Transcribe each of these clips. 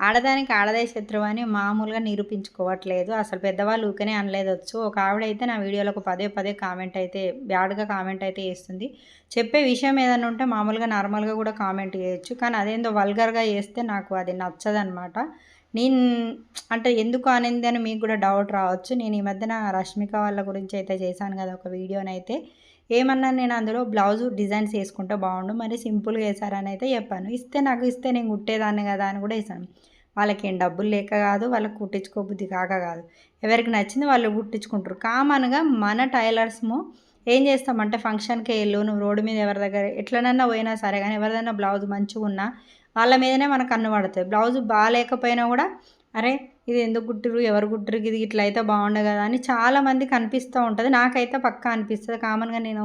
ఆడదానికి ఆడదే శత్రువు అని మామూలుగా నిరూపించుకోవట్లేదు. అసలు పెద్దవాళ్ళు ఊకనే అనలేదొచ్చు. ఒక ఆవిడైతే నా వీడియోలకు పదే పదే కామెంట్ అయితే బ్యాడ్‌గా కామెంట్ అయితే చేస్తుంది. చెప్పే విషయం ఏదన్నా ఉంటే మామూలుగా నార్మల్‌గా కూడా కామెంట్ చేయొచ్చు. కానీ అదేందో వల్గర్‌గా చేస్తే నాకు అది నచ్చదనమాట. నేను అంటే ఎందుకు అనింది అని మీకు కూడా డౌట్ రావచ్చు. నేను ఈ మధ్యన రష్మిక వాళ్ళ గురించి అయితే చేశాను కదా! ఒక వీడియోనైతే. ఏమన్నాను నేను అందులో బ్లౌజు డిజైన్స్ యేసుకుంటే బావుండు. మరి సింపుల్‌గా యేసారని అయితే చెప్పాను. నాకు ఇస్తే నేను కుట్టేదాన్ని కదా! అని కూడా యేసాను. వాళ్ళకేం డబ్బులు లేక కాదు, వాళ్ళకి కుట్టించుకోబుద్ధి కాక కాదు. ఎవరికి నచ్చింది వాళ్ళు కుట్టించుకుంటారు. కామన్‌గా మన టైలర్స్‌ము ఏం చేస్తామంటే ఫంక్షన్‌కే ఎళ్ళు, నువ్వు రోడ్డు మీద ఎవరి దగ్గర ఎట్లనన్నా పోయినా సరే గానీ, ఎవరిదైనా బ్లౌజ్ మంచిగున్నా వాళ్ళ మీదనే మన కన్ను పడతది. బ్లౌజు బాలేకపోయినా కూడా అరే! ఇది ఎందుకు కుట్టిర్రు? ఎవరు కుట్టిర్రు? ఇది ఇట్లా అయితే బాగుండు కదా! అని చాలామందికి అనిపిస్తూ ఉంటది. నాకైతే పక్కా అనిపిస్తది. కామన్‌గా నేను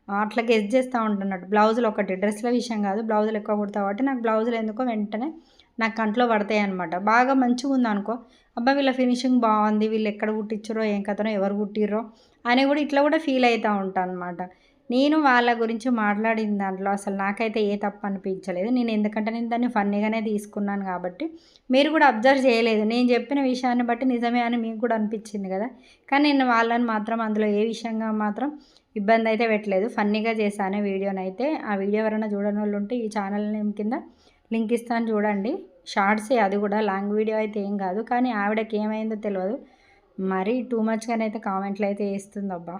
అట్లా గెస్ చేస్తా ఉంటానన్నట్టు. బ్లౌజులు ఒకటి డ్రెస్‌ల విషయం కాదు. బ్లౌజులు ఎక్కువ కుడతా కాబట్టి నాకు బ్లౌజులు ఎందుకో వెంటనే నాకు కంట్లో పడతాయన్నమాట. బాగా మంచిగుందనుకో, అబ్బా! వీళ్ళ ఫినిషింగ్ బావుంది. వీళ్ళు ఎక్కడ కుట్టించిర్రో, ఏం కథనో, ఎవరు కుట్టిర్రో అని కూడా ఇట్లా కూడా ఫీల్ అయితా ఉంటా అనమాట. నేను వాళ్ళ గురించి మాట్లాడిన దాంట్లో అసలు నాకైతే ఏ తప్పు అనిపించలేదు. ఎందుకంటే నేను దాన్ని ఫన్నీగానే తీసుకున్నాను కాబట్టి, మీరు కూడా అబ్జర్వ్ చేయలేదు. నేను చెప్పిన విషయాన్ని బట్టి నిజమే అని మీకు కూడా అనిపించింది కదా! కానీ నేను వాళ్ళని మాత్రం అందులో ఏ విషయంగా మాత్రం ఇబ్బందయితే పెట్టలేదు. ఫన్నీగా చేశాను వీడియోనైతే. ఆ వీడియో ఎవరైనా చూడనోళ్ళుంటే ఈ ఛానల్ నేమ్ కింద లింక్ ఇస్తాను చూడండి. షార్ట్సే అది కూడా లాంగ్ వీడియో అయితే ఏం కాదు. కానీ ఆవిడకి ఏమైందో తెలవదు. మరీ టూ మచ్‌గానైతే కామెంట్‌లయితే చేస్తుందబ్బా!